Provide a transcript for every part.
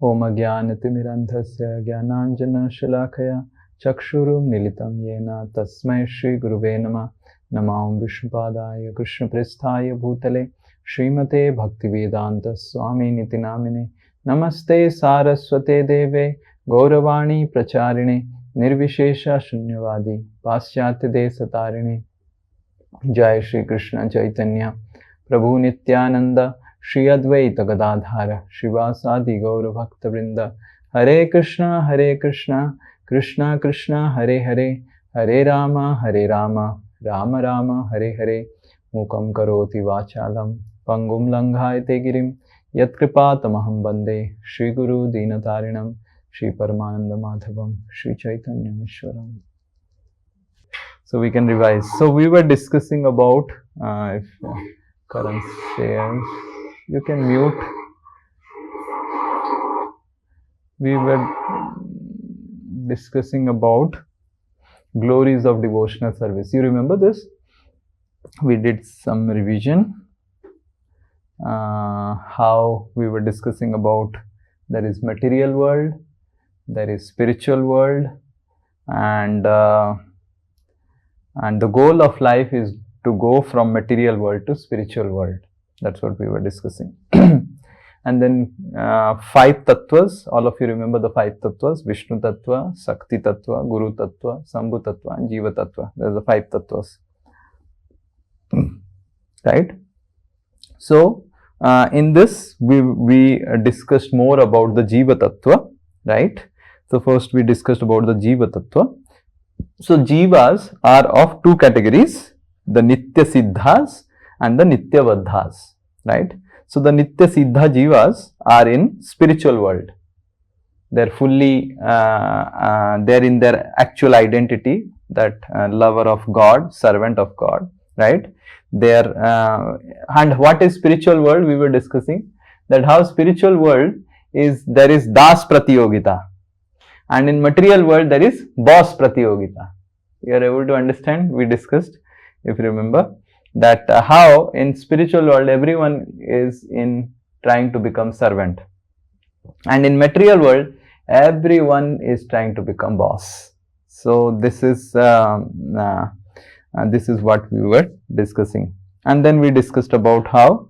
ओम ज्ञानतिमिरन्धस्य ज्ञानाञ्जनशलाकया चक्षुरुन्मीलितं येन तस्मै श्रीगुरुवे नमः। नमो विष्णुपादाय कृष्णप्रेष्ठाय भूतले श्रीमते भक्तिवेदांत स्वामिनिति नामिने। नमस्ते सारस्वते देवे गौरवाणी प्रचारिणे निर्विशेष शून्यवादी पाश्चात्य देशतारिणे। जय श्री कृष्ण चैतन्य प्रभु नित्यानंद श्री अद्वैत गदाधार श्रीवासादि गौर भक्तवृंद। हरे कृष्णा कृष्णा कृष्णा हरे हरे, हरे राम राम राम हरे हरे। मूकं करोति वाचालं पंगुं लंघायते गिरिं यत्कृपातमहं वन्दे श्रीगुरु दीनतारिणं श्री परमानंद माधवं Shri चैतन्यमीश्वरम्। So we can revise. So we were discussing about if Karan shares, you can mute. We were discussing about glories of devotional service. You remember this? We did some revision. How we were discussing about there is material world, there is spiritual world, and the goal of life is to go from material world to spiritual world. That's what we were discussing. And then 5 tattvas, all of you remember the 5 tattvas: Vishnu tattva, Sakti tattva, Guru tattva, Sambhu tattva and Jiva tattva. There's the 5 tattvas, right? So in this we discussed more about the Jiva tattva, right? So first we discussed about the Jiva tattva. So jivas are of 2 categories, the Nitya Siddhas and the Nitya Baddhas, right? So the Nitya Siddha jivas are in spiritual world. They're fully, they're in their actual identity, that lover of God, servant of God, right? They're, and what is spiritual world? We were discussing that how spiritual world is, there is Das Pratiyogita. And in material world, there is boss pratiyogita. You are able to understand? We discussed, if you remember, that how in spiritual world everyone is in trying to become servant, and in material world everyone is trying to become boss. So this is what we were discussing. And then we discussed about how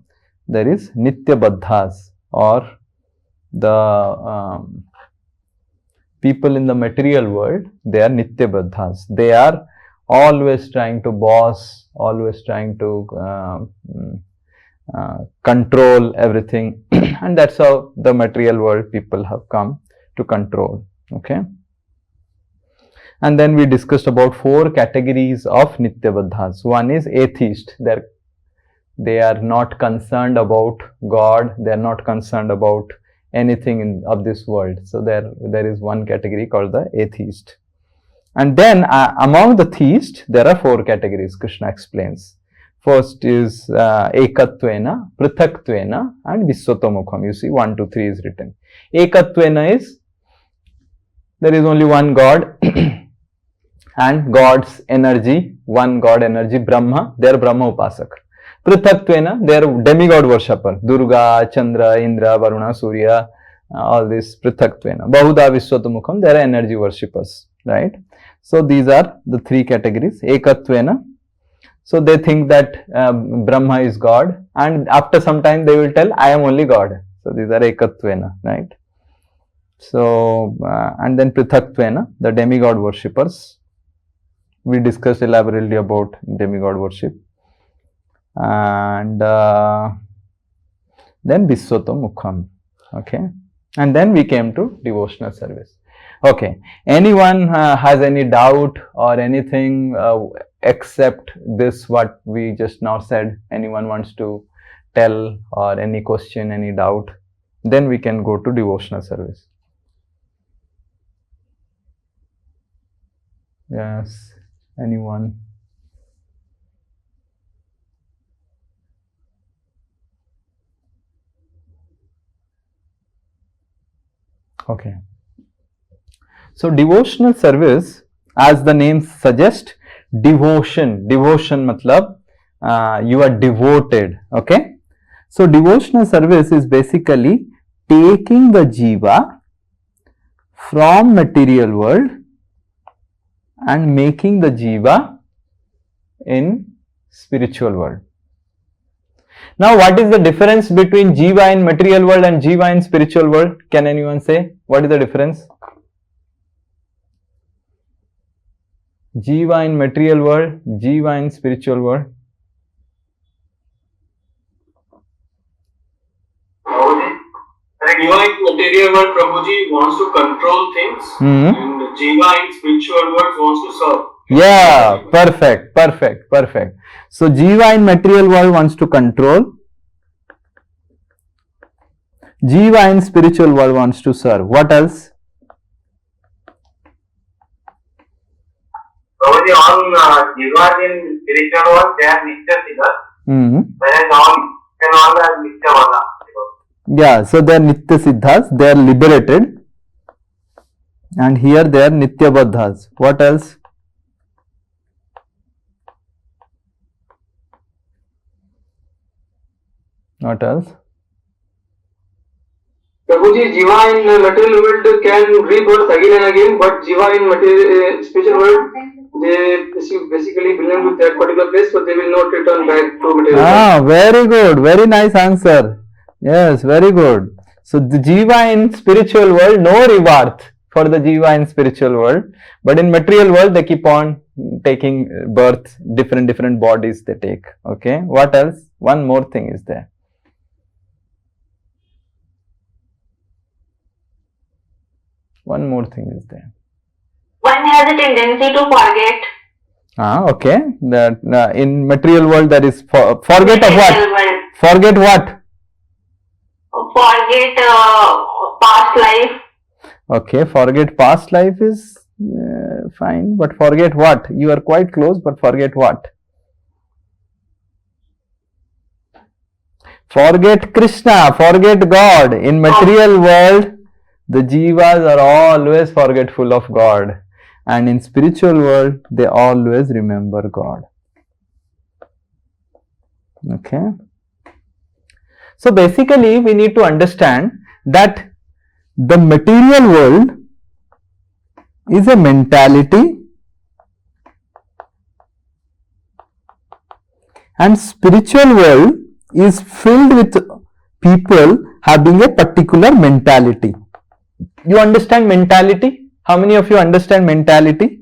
there is Nitya Baddhas, or the people in the material world. They are Nitya Baddhas. They are always trying to boss, always trying to control everything. And that's how the material world people have come to control. Okay. And then we discussed about 4 categories of Nitya Baddhas. One is atheist. They are not concerned about God. They are not concerned about anything of this world. So there is one category called the atheist. And then among the theists there are 4 categories. Krishna explains. First is Ekatvena, Prithaktvena and Visvatomukham. You see 1, 2, 3 is written. Ekatvena is there is only one God and God's energy, one God energy, Brahma. They are Brahma Upasak. Prithaktvena, they are demigod worshipper. Durga, Chandra, Indra, Varuna, Surya, all this Prithaktvena. Bahuda Visvatomukham, they are energy worshippers, right? So these are the 3 categories. Ekatvena, so they think that Brahma is God, and after some time they will tell I am only God. So these are Ekatvena, right? So and then Prithaktvena, the demigod worshippers. We discussed elaborately about demigod worship. And then Visvatomukham. Okay. And then we came to devotional service. Okay. Anyone has any doubt or anything except this what we just now said? Anyone wants to tell, or any question, any doubt? Then we can go to devotional service. Yes. Anyone? Okay. So devotional service, as the name suggests, devotion. Devotion matlab you are devoted. Okay. So devotional service is basically taking the jiva from material world and making the jiva in spiritual world. Now, what is the difference between jiva in material world and jiva in spiritual world? Can anyone say what is the difference? Jiva in material world, jiva in spiritual world. Jiva in material world, Prabhuji, wants to control things, and Jiva in spiritual world wants to serve. Yeah, perfect. So jiva in material world wants to control. Jiva in spiritual world wants to serve. What else? Prabhuji, on Jiva in spiritual world, they are Nitya Siddhas, whereas all are Nitya Vada. Yeah, so they are Nitya Siddhas, they are liberated, and here they are Nitya Baddhas. What else? What else? Prabhuji, Jiva in material world can rebirth again and again, but Jiva in material spiritual world, they basically belong to that particular place, so they will not return back to material world. Very good, very nice answer. Yes, very good. So the jiva in spiritual world, no rebirth for the jiva in spiritual world, but in material world they keep on taking birth, different bodies they take. Okay, what else? One more thing is there. One more thing is there. One has a tendency to forget. Okay. That in material world that is forget of what? Forget what? Forget past life. Okay, forget past life is fine, but forget what? You are quite close, but forget what? Forget Krishna, forget God. In material world, the jivas are always forgetful of God, and in spiritual world, they always remember God. Okay. So basically, we need to understand that the material world is a mentality and spiritual world is filled with people having a particular mentality. You understand mentality? How many of you understand mentality?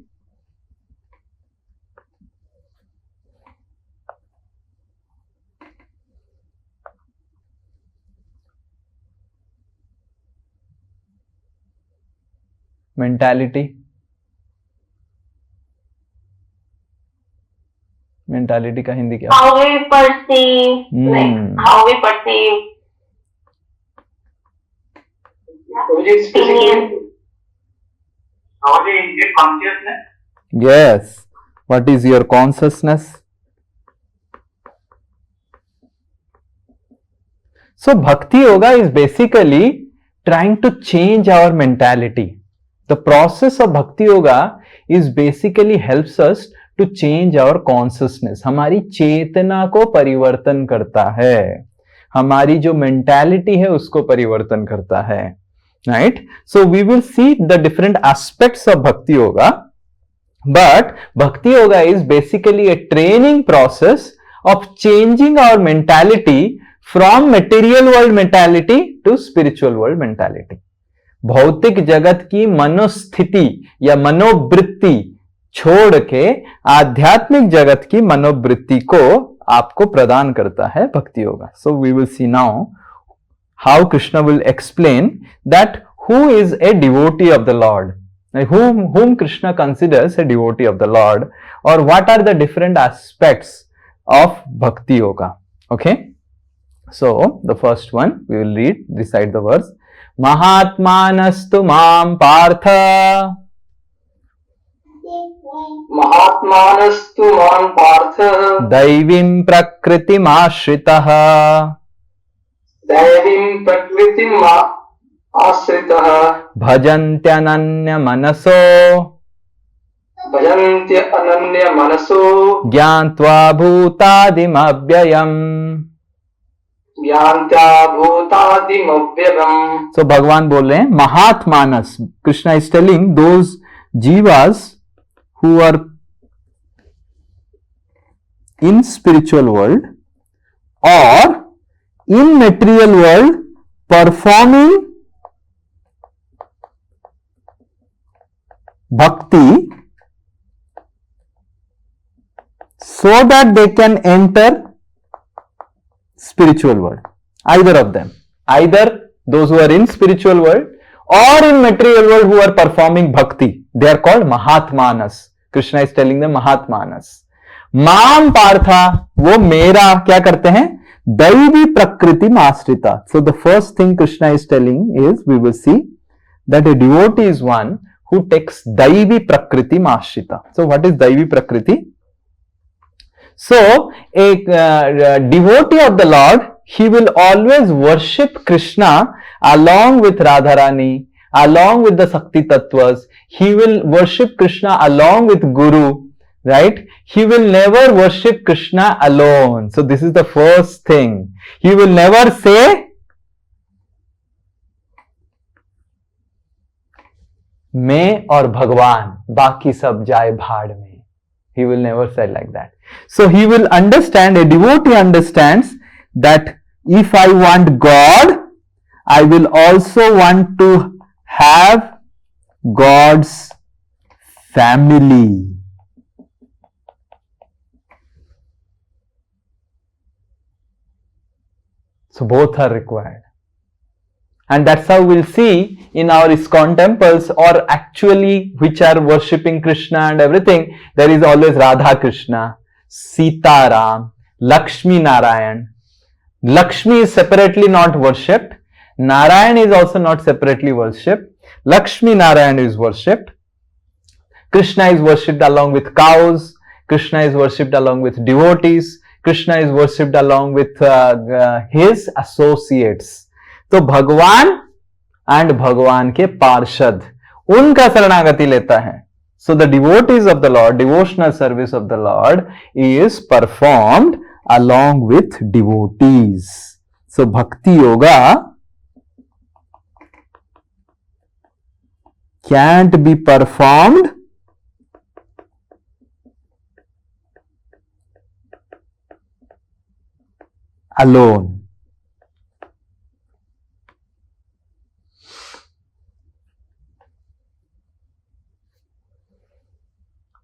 Mentality. Mentality का हिंदी क्या? How we perceive, like how we perceive. How do you get consciousness? Yes. What is your consciousness? So Bhakti Yoga is basically trying to change our mentality. The process of Bhakti Yoga is basically helps us to change our consciousness. हमारी चेतना को परिवर्तन करता है, हमारी जो mentality है उसको परिवर्तन करता है. Right? So we will see the different aspects of Bhakti Yoga, but Bhakti Yoga is basically a training process of changing our mentality from material world mentality to spiritual world mentality. भौतिक जगत की मनोस्थिति या मनोवृत्ति छोड़ के आध्यात्मिक जगत की मनोवृत्ति को आपको प्रदान करता है भक्ति yoga. So we will see now how Krishna will explain that who is a devotee of the Lord, whom Krishna considers a devotee of the Lord, or what are the different aspects of Bhakti Yoga. Okay, so the first one we will recite the verse. Mahatmanastu mam partha, Mahatmanastu mam partha, Daivim prakritim ashritah, Daivim prakritim ashritah, Bhajantyananya manaso, Bhajantya ananya manaso, Gyantva bhutadim abhyayam, यान्त्या भूतादिमव्ययम्. So भगवान बोल रहे हैं महात्मानस. Krishna is telling those jivas who are in spiritual world or in material world performing bhakti so that they can enter spiritual world. Either of them. Either those who are in spiritual world or in material world who are performing bhakti. They are called Mahatmanas. Krishna is telling them Mahatmanas. माम पार्था, वो मेरा क्या करते हैं? दैवी प्रकृति आश्रिता. So the first thing Krishna is telling is, we will see that a devotee is one who takes दैवी प्रकृति आश्रिता. So what is दैवी प्रकृति? So a devotee of the Lord, he will always worship Krishna along with Radharani, along with the Shakti Tattvas. He will worship Krishna along with Guru, right? He will never worship Krishna alone. So this is the first thing. He will never say, मैं और भगवान बाकी सब जाए भाड़ में. He will never say like that. So he will understand, a devotee understands that if I want God, I will also want to have God's family. So both are required. And that's how we'll see in our ISKCON temples, or actually which are worshipping Krishna and everything, there is always Radha Krishna, Sita Ram, Lakshmi Narayan. Lakshmi is separately not worshipped. Narayan is also not separately worshipped. Lakshmi Narayan is worshipped. Krishna is worshipped along with cows. Krishna is worshipped along with devotees. Krishna is worshipped along with his associates. तो भगवान and भगवान के पार्षद, उनका शरणागति लेता है. So the devotees of the Lord, devotional service of the Lord is performed along with devotees. So bhakti yoga can't be performed alone.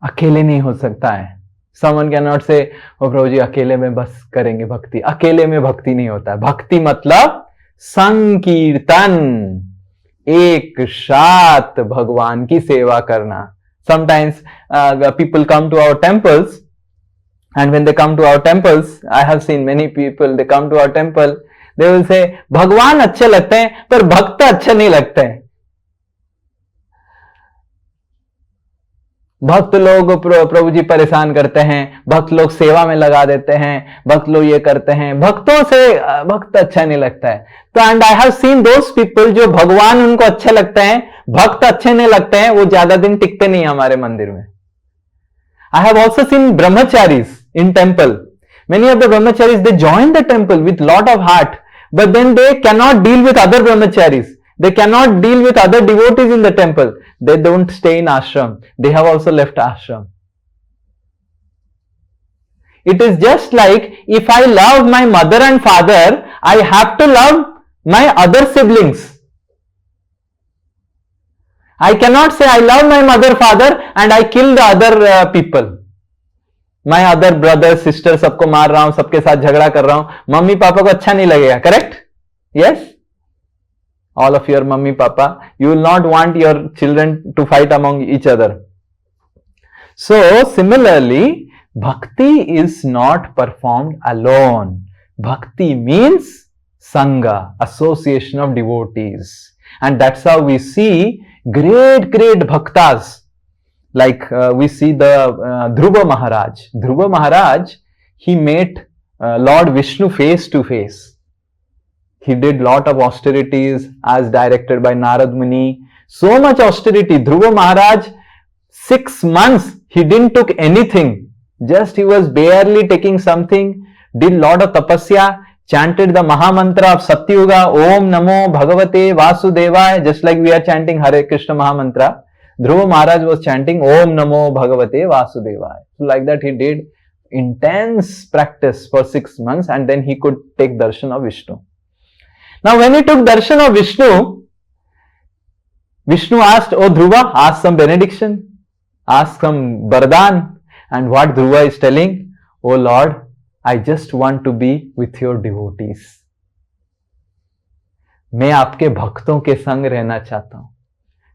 अकेले नहीं हो सकता है. Someone cannot say, oh प्रभु जी अकेले में बस करेंगे भक्ति. अकेले में भक्ति नहीं होता है. भक्ति मतलब संकीर्तन, एक साथ भगवान की सेवा करना. Sometimes people come to our temples, and when they come to our temples, I have seen many people, they come to our temple, they will say, भगवान अच्छे लगते हैं पर भक्त अच्छे नहीं लगते हैं. भक्त लोग प्रभु जी परेशान करते हैं, भक्त लोग सेवा में लगा देते हैं, भक्त लोग ये करते हैं, भक्तों से भक्त अच्छा नहीं लगता है. तो and I have seen those people जो भगवान उनको अच्छे लगते हैं, भक्त अच्छे नहीं लगते हैं, वो ज्यादा दिन टिकते नहीं हमारे मंदिर में. I have also seen brahmacharis in temple. Many of the brahmacharis they join the temple with lot of heart, but then they can not deal with other brahmacharis. They cannot deal with other devotees in the temple. They don't stay in ashram. They have also left ashram. It is just like if I love my mother and father, I have to love my other siblings. I cannot say I love my mother, father and I kill the other people. My other brother, sister सबको मार रहा हूं, सबके साथ झगड़ा कर रहा हूं. मम्मी पापा को अच्छा नहीं लगेगा. Correct? Yes? All of your mummy papa, you will not want your children to fight among each other. So similarly, bhakti is not performed alone. Bhakti means sangha, association of devotees, and that's how we see great bhaktas. Like we see the Dhruva Maharaj. Dhruva Maharaj, he met Lord Vishnu face to face. He did lot of austerities as directed by Narad Muni. So much austerity. Dhruva Maharaj, 6 months, he didn't took anything. Just he was barely taking something, did lot of tapasya, chanted the Mahamantra of Satyuga, Om Namo Bhagavate Vasudevaya, just like we are chanting Hare Krishna Mahamantra. Dhruva Maharaj was chanting Om Namo Bhagavate Vasudevaya. So like that he did intense practice for 6 months, and then he could take darshan of Vishnu. Now when he took darshan of Vishnu, Vishnu asked, oh Dhruva, ask some benediction, ask some Vardhan. And what Dhruva is telling, oh Lord, I just want to be with your devotees. मैं आपके भक्तों के संग रहना चाहता हूं.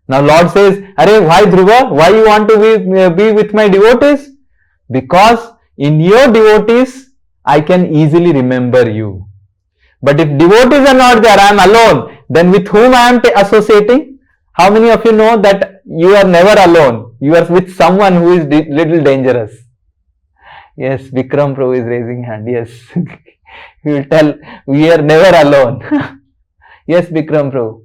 Now Lord says, अरे why Dhruva? Why you want to be with my devotees? Because in your devotees, I can easily remember you. But if devotees are not there, I am alone, then with whom I am associating? How many of you know that you are never alone? You are with someone who is little dangerous. Yes, Vikram Prabhu is raising hand. Yes, he will tell, we are never alone. Yes, Vikram Prabhu.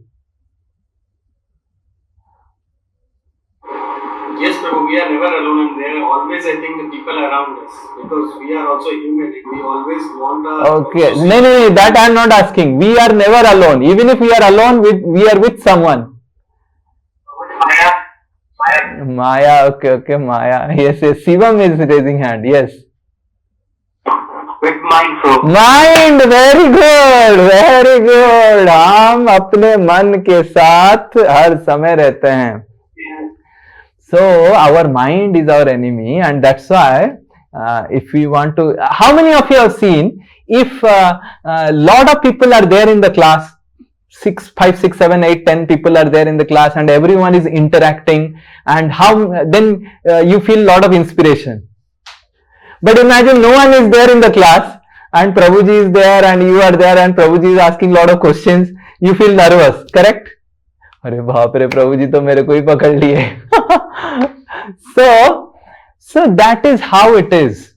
Yes, Prabhu, we are never alone, and there are always, I think, the people around us, because we are also human. We always want our... Okay, no, that I am not asking. We are never alone. Even if we are alone, we are with someone. Maya, okay, Maya. Yes, Shivam is raising hand. Yes. With mind, so. Mind, very good. हम अपने मन के साथ हर समय रहते हैं. So our mind is our enemy, and that's why if we want to, how many of you have seen, if lot of people are there in the class, 5, 6, 7, 8, 10 people are there in the class, and everyone is interacting, and then you feel lot of inspiration. But imagine no one is there in the class, and Prabhuji is there, and you are there, and Prabhuji is asking lot of questions. You feel nervous, correct? अरे बाप रे, प्रभुजी तो मेरे को ही पकड़ लिए. So that is how it is.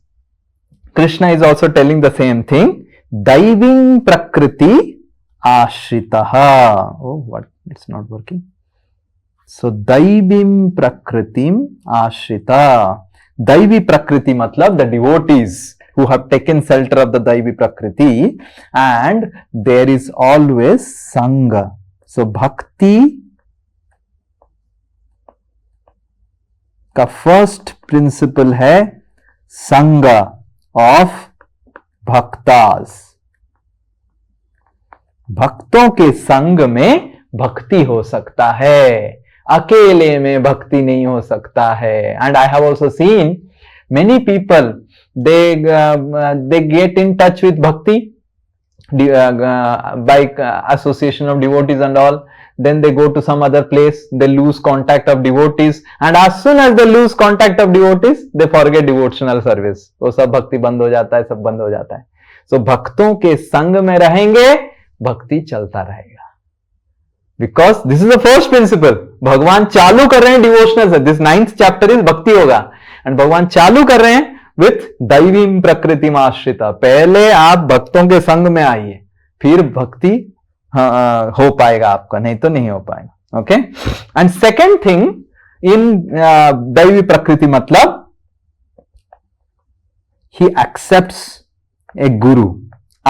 Krishna is also telling the same thing. Daiving prakriti ashritaha. Oh, what? It's not working. So daivim prakritim ashrita. Daivi prakriti matlab the devotees who have taken shelter of the Daivi prakriti, and there is always sangha. So bhakti का first principle है संगा of bhaktas. भक्तों के संग में भक्ति हो सकता है, अकेले में भक्ति नहीं हो सकता है. And I have also seen many people they get in touch with bhakti by association of devotees and all. Then they go to some other place, they lose contact of devotees, and as soon as they lose contact of devotees, they forget devotional service. वो सब भक्ति बंद हो जाता है, सब बंद हो जाता है. So भक्तों के संग में रहेंगे, भक्ति चलता रहेगा. Because this is the first principle. भगवान चालू कर रहे हैं डिवोशनल से. This 9th chapter is भक्ति होगा, and भगवान चालू कर रहे हैं with दैवीम प्रकृति आश्रिता. पहले आप भक्तों के संग में आइए, फिर भक्ति हो पाएगा आपका, नहीं तो नहीं हो पाएगा. Okay. And second thing in दैवी प्रकृति मतलब ही accepts a guru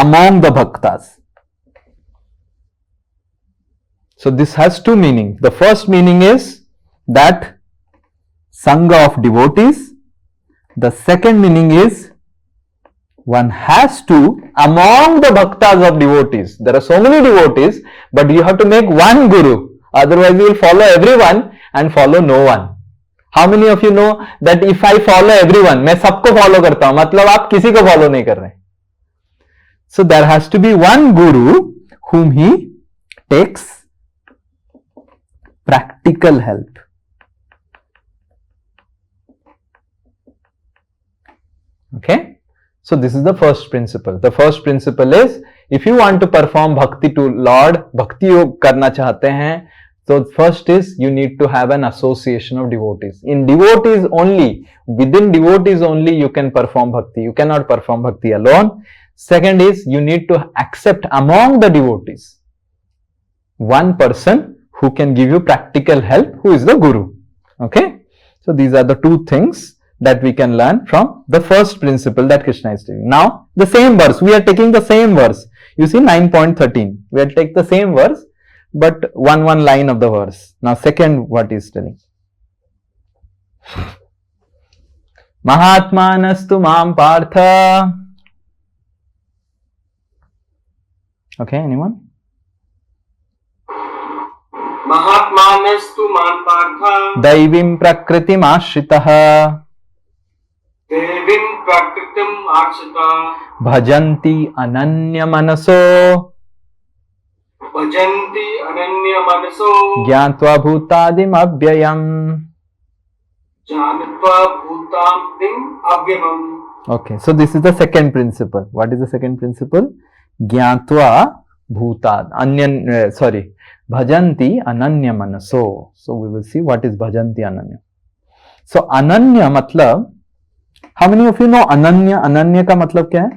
among the भक्तास. So this has two meanings. The first meaning is that Sangha of devotees. The second meaning is one has to, among the bhaktas of devotees, there are so many devotees, but you have to make one guru. Otherwise you will follow everyone and follow no one. How many of you know that if I follow everyone, मैं सबको follow करता हूं, मतलब आप किसी को follow नहीं कर रहे. So there has to be one guru whom he takes practical help. Okay. So this is the first principle. The first principle is, if you want to perform bhakti to Lord, bhakti योग करना चाहते हैं, so first is you need to have an association of devotees. In devotees only, within devotees only you can perform bhakti. You cannot perform bhakti alone. Second is you need to accept among the devotees one person who can give you practical help, who is the guru. Okay. So these are the two things that we can learn from the first principle that Krishna is telling. Now the same verse, we are taking the same verse. You see 9.13. We'll take the same verse, but one line of the verse. Now, second, what is telling? Mahatmanastu mam partha. Okay, anyone? Mahatmanastu man partha Daivim prakritim ashritah devim prakritim archita bhajanti ananya manaso bhajanti ananya manaso gyatva bhutadim abhyayam. janatva bhutam avyamam. Okay, so this is the second principle. What is the second principle? Gyatva bhutad anyan bhajanti ananya manaso. So we will see what is bhajanti ananya. So ananya matlab, how many of you know ananya? Ananya का मतलब क्या है?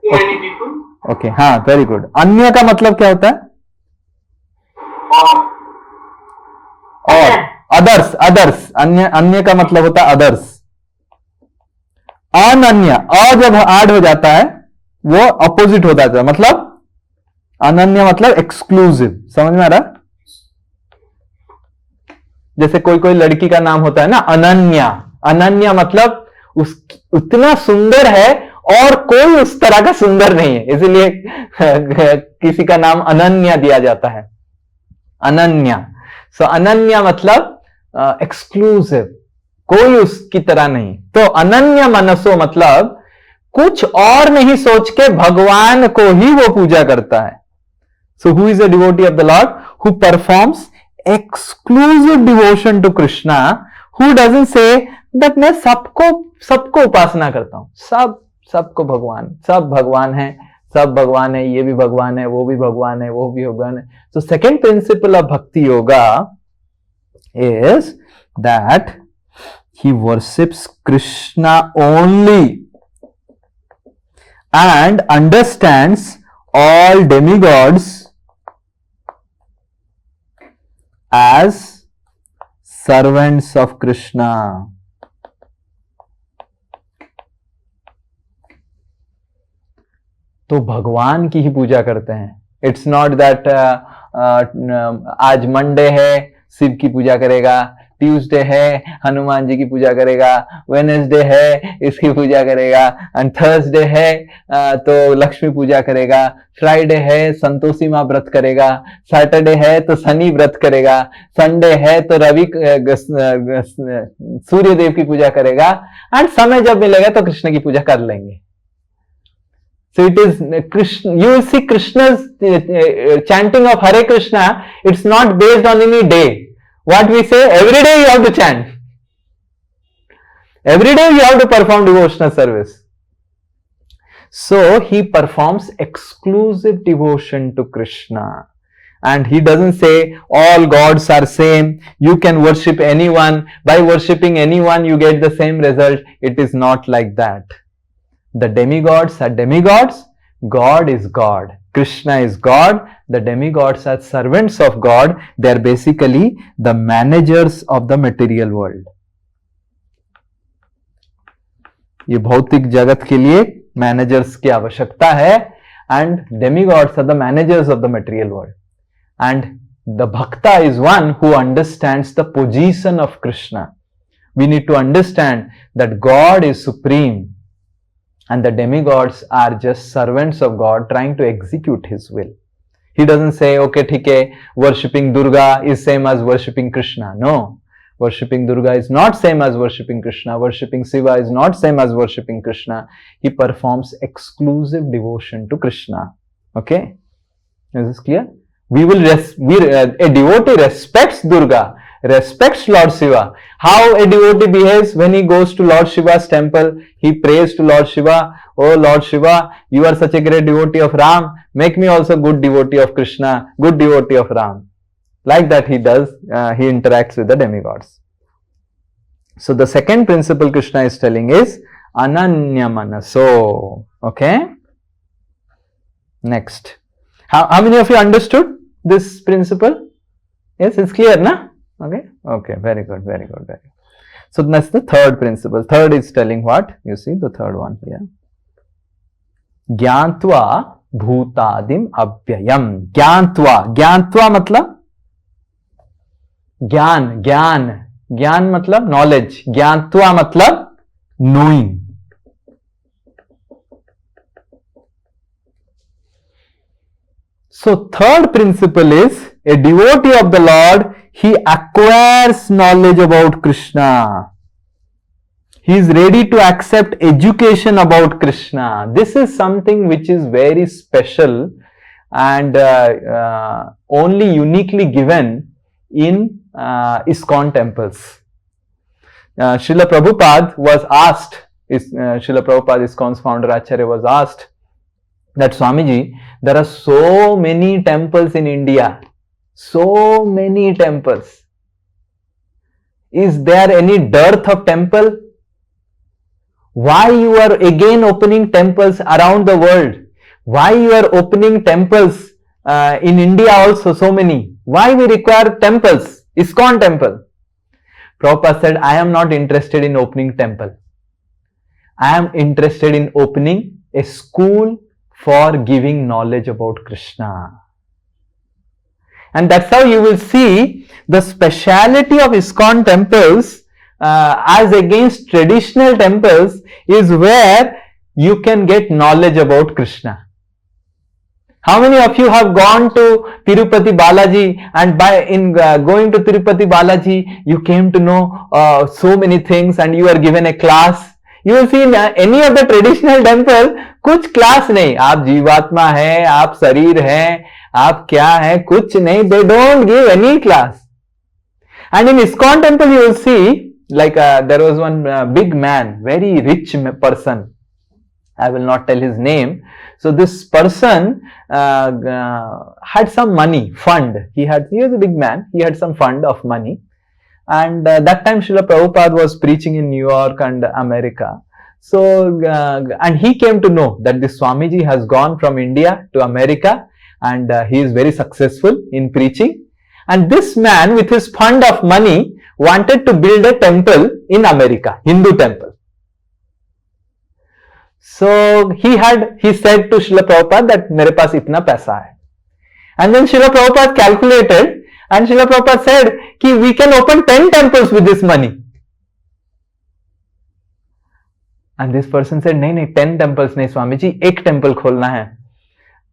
Too many people. Okay, हाँ, very good. अन्य का मतलब क्या होता है? और others. अन्य का मतलब होता है others. अनन्य, अ जब ऐड हो जाता है वो अपोजिट हो जाता है, मतलब अनन्य मतलब एक्सक्लूसिव. समझ में आ रहा? जैसे कोई लड़की का नाम होता है ना अनन्या. अनन्या मतलब उतना सुंदर है और कोई उस तरह का सुंदर नहीं है, इसलिए किसी का नाम अनन्या दिया जाता है. अनन्या. सो अनन्या मतलब एक्सक्लूसिव, कोई उसकी तरह नहीं. तो अनन्य मनसो मतलब कुछ और नहीं सोच के भगवान को ही वो पूजा करता है. So who is a devotee of the Lord? Who performs exclusive devotion to Krishna, who doesn't say that मैं सबको उपासना करता हूं, सबको भगवान, सब भगवान है, ये भी भगवान है, वो भी भगवान है, वो भी भगवान है. So second principle of bhakti yoga is that he worships Krishna only and understands all demigods as servants of Krishna. तो भगवान की ही पूजा करते हैं. इट्स नॉट दैट आज मंडे है शिव की पूजा करेगा, ट्यूसडे है हनुमान जी की पूजा करेगा, वेडनेसडे है इसकी पूजा करेगा, एंड थर्सडे है तो लक्ष्मी पूजा करेगा, फ्राइडे है संतोषी माँ व्रत करेगा, सैटरडे है तो शनि व्रत करेगा, संडे है तो रवि सूर्य देव की पूजा करेगा, एंड समय जब मिलेगा तो कृष्ण की पूजा कर लेंगे. So it is Krishna. You will see Krishna's chanting of Hare Krishna. It's not based on any day. What we say, every day you have to chant. Every day you have to perform devotional service. So he performs exclusive devotion to Krishna. And he doesn't say all gods are same. You can worship anyone. By worshipping anyone, you get the same result. It is not like that. The demigods are demigods. God is God. Krishna is God. The demigods are servants of God. They are basically the managers of the material world. ये भौतिक जगत के लिए managers की आवश्यकता है, and demigods are the managers of the material world. And the bhakta is one who understands the position of Krishna. We need to understand that God is supreme and the demigods are just servants of God trying to execute his will. He doesn't say, okay, theek hai, worshipping Durga is same as worshipping Krishna. No, worshipping Durga is not same as worshipping Krishna. Worshipping Shiva is not same as worshipping Krishna. He performs exclusive devotion to Krishna. Okay, is this clear? A devotee respects Durga, respects Lord Shiva. How a devotee behaves when he goes to Lord Shiva's temple? He prays to Lord Shiva, oh Lord Shiva, you are such a great devotee of Ram, make me also good devotee of Krishna, good devotee of Ram. Like that he does, he interacts with the demigods. So the second principle Krishna is telling is Ananya Manaso. Okay? Next. How many of you understood this principle? Yes, it's clear, na? Okay? Okay, very good, very good, very good. So that's the third principle. Third is telling what? You see the third one here. ज्ञात्वा भूतादिम अव्ययम. ज्ञात्वा, ज्ञात्वा मतलब ज्ञान, ज्ञान, ज्ञान मतलब knowledge, ज्ञात्वा मतलब knowing. So third principle is a devotee of the Lord, he acquires knowledge about Krishna. He is ready to accept education about Krishna. This is something which is very special and only uniquely given in ISKCON temples. Srila Prabhupada was asked, Srila Prabhupada, ISKCON's founder Acharya, was asked that Swamiji, there are so many temples in India, so many temples. Is there any dearth of temple? Why you are again opening temples around the world? Why you are opening temples in India also, so many? Why we require temples? ISKCON temple. Prabhupada said, I am not interested in opening temple. I am interested in opening a school for giving knowledge about Krishna. And that's how you will see the speciality of ISKCON temples as against traditional temples is where you can get knowledge about Krishna. How many of you have gone to Tirupati Balaji, and going to Tirupati Balaji you came to know so many things and you are given a class? You will see in any of the traditional temple कुछ class नहीं. आप जीवात्मा है, आप शरीर है, आप क्या है, कुछ नहीं. They don't give any class. And in ISKCON temple you will see, like there was one big man, very rich person. I will not tell his name. So this person had some money, fund. He was a big man. He had some fund of money. And that time Srila Prabhupada was preaching in New York and America. So, and he came to know that this Swamiji has gone from India to America and he is very successful in preaching. And this man with his fund of money wanted to build a temple in America, Hindu temple. So he said to Srila Prabhupada that मेरे पास इतना पैसा है. And then Srila Prabhupada calculated and Srila Prabhupada said कि we can open 10 temples with this money. And this person said, नहीं 10 temples नहीं स्वामी जी, एक temple खोलना है.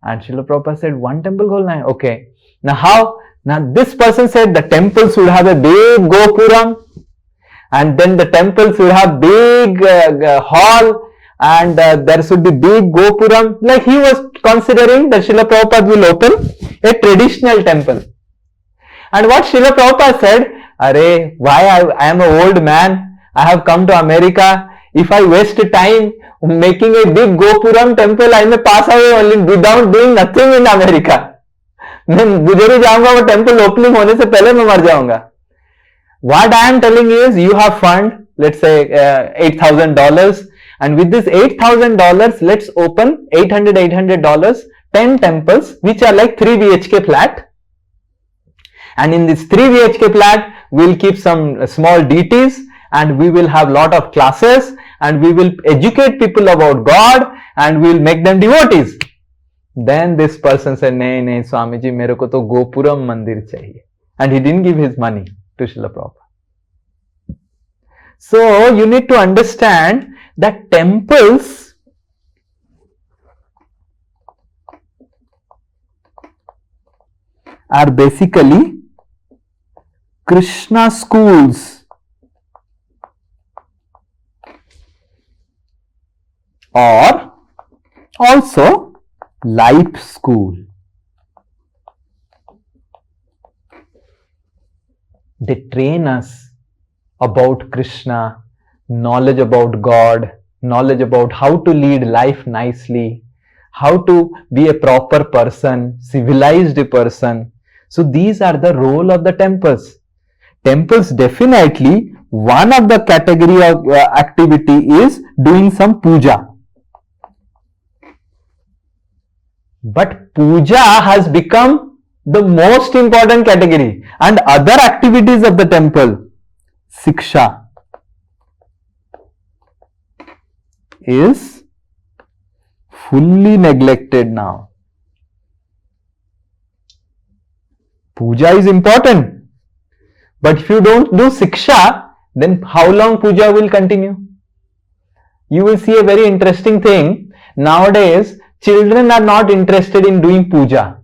And Srila Prabhupada said, 1 temple खोलना है. Okay. Now how? Now this person said the temples should have a big gopuram, and then the temples should have big hall, and there should be big gopuram. Like he was considering that Srila Prabhupada will open a traditional temple. And what Srila Prabhupada said, Arey, why I am an old man, I have come to America. If I waste time making a big Gopuram temple, I may pass away only without doing nothing in America. मैं गुजर ही जाऊंगा, वो temple opening होने से पहले मैं मर जाऊंगा. What I am telling you is, you have fund, let's say $8,000, and with this $8,000, let's open $800, 10 temples, which are like 3 BHK flat. And in this 3 BHK flat, we'll keep some small deities, and we will have lot of classes, and we will educate people about God, and we will make them devotees. Then this person said, नहीं Swamiji, मेरे को तो गोपुरम मंदिर चाहिए. And he didn't give his money to Srila Prabhupada. So you need to understand that temples are basically Krishna schools or also life school. They train us about Krishna, knowledge about God, knowledge about how to lead life nicely, how to be a proper person, civilized person. So these are the role of the temples. Temples, definitely one of the category of activity is doing some puja. But puja has become the most important category, and other activities of the temple, siksha, fully neglected now. Puja is important, but if you don't do Siksha, then how long puja will continue? You will see a very interesting thing. Nowadays, children are not interested in doing puja.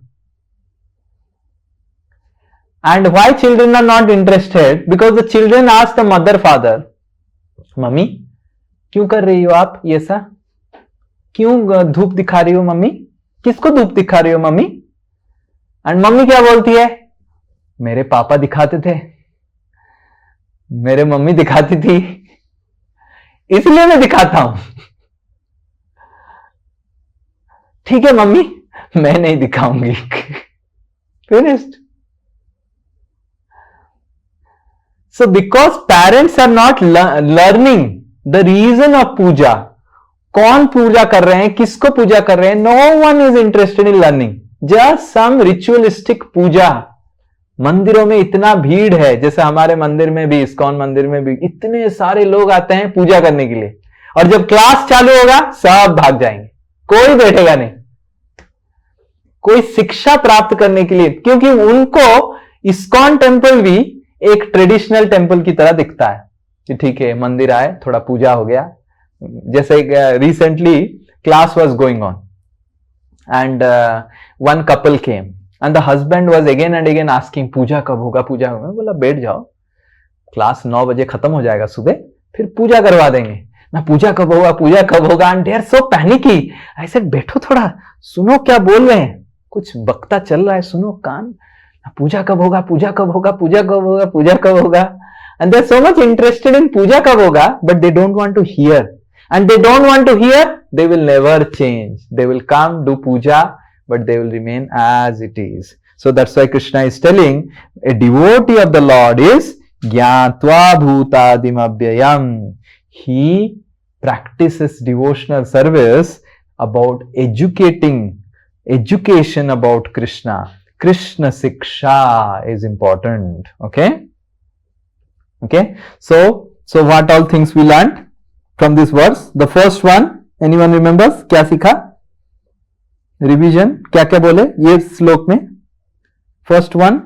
And why children are not interested? Because the children ask the mother, father, mummy क्यों कर रही हो आप ये सा? क्यों धूप दिखा रही हो मम्मी? किसको धूप दिखा रही हो मम्मी? एंड मम्मी क्या बोलती है? मेरे पापा दिखाते थे, मेरे मम्मी दिखाती थी, इसलिए मैं दिखाता हूं. ठीक है मम्मी, मैं नहीं दिखाऊंगी. Finished. So because parents are not learning the reason of puja, कौन पूजा कर रहे हैं, किसको पूजा कर रहे हैं, no one is interested in learning. Just some ritualistic पूजा. मंदिरों में इतना भीड़ है, जैसे हमारे मंदिर में भी, इस्कॉन मंदिर में भी इतने सारे लोग आते हैं पूजा करने के लिए, और जब क्लास चालू होगा सब भाग जाएंगे, कोई बैठेगा नहीं, कोई शिक्षा प्राप्त करने के लिए, क्योंकि उनको इस्कॉन टेम्पल भी एक ट्रेडिशनल टेम्पल की तरह दिखता है कि ठीक है मंदिर आए, थोड़ा पूजा हो गया. जैसे recently class was going on and one couple came and the husband was again and again asking पूजा कब होगा, पूजा होगा. बोला बैठ जाओ, क्लास 9 बजे खत्म हो जाएगा सुबह, फिर पूजा करवा देंगे ना. पूजा कब होगा, पूजा कब होगा. And they are so panicky. I said बैठो थोड़ा, सुनो क्या बोल रहे हैं, कुछ बकता चल रहा है, सुनो कान. पूजा कब होगा, पूजा कब होगा, पूजा कब होगा, पूजा कब होगा. And they are so much interested in puja कब होगा, but they don't want to hear. And they don't want to hear, they will never change. They will come, do puja, but they will remain as it is. So that's why Krishna is telling a devotee of the Lord is Gyatva Bhutadim Abhyayam. He practices devotional service about education about Krishna. Krishna Siksha is important. Okay? Okay? So what all things we learned from this verse? The first one, anyone remembers? क्या सीखा? Revision क्या क्या बोले ये श्लोक में? First one,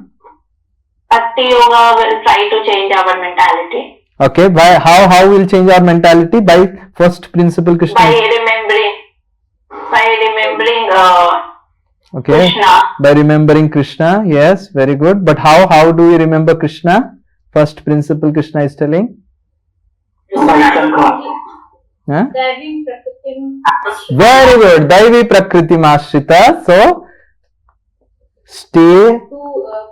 Bhakti Yoga will try to change our mentality. Okay, by how will change our mentality? By first principle Krishna. By remembering Okay. Krishna. By remembering Krishna, yes, very good. But how do we remember Krishna? First principle Krishna is telling. Huh? Very good. Daivi Prakriti Mashrita. So stay.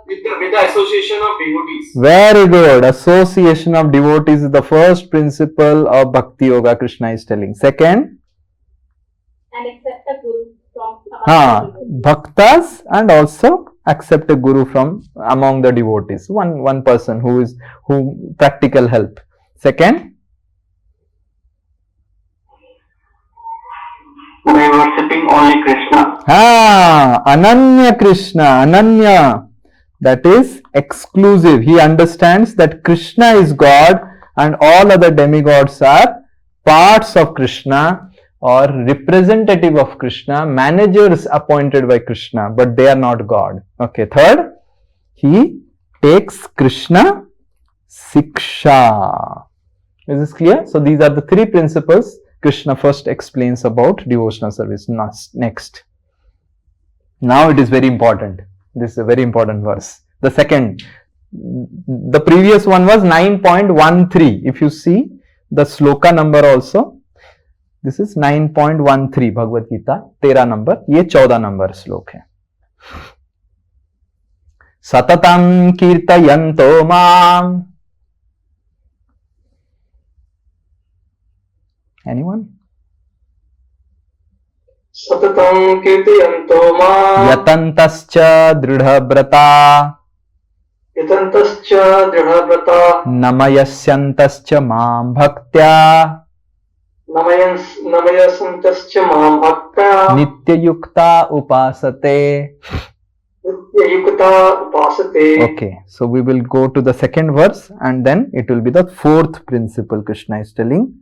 With the association of devotees. Very good. Association of devotees is the first principle of Bhakti Yoga, Krishna is telling. Second, and accept a guru from bhaktas, and also accept a guru from among the devotees. One person who practical help. Second, by worshipping only Krishna. Ananya Krishna, Ananya. That is exclusive. He understands that Krishna is God and all other demigods are parts of Krishna or representative of Krishna, managers appointed by Krishna, but they are not God. Okay, third, he takes Krishna Siksha. Is this clear? So these are the three principles Krishna first explains about devotional service. Next. Now it is very important. This is a very important verse. The second, the previous one was 9.13. If you see the sloka number also, this is 9.13 Bhagavad Gita, 13 number. ये 14 number श्लोक है. सततं कीर्तयन्तो माम्. Anyone? सततं कीर्तयन्तो माम् यतन्तश्च दृढव्रता यतन्तश्च दृढव्रता नमयस्यन्तश्च मां भक्त्या नमयसन्तश्च मां भक्त्या नित्ययुक्ता उपासते. नित्ययुक्ता उपासते. Okay, so we will go to the second verse and then it will be the fourth principle Krishna is telling.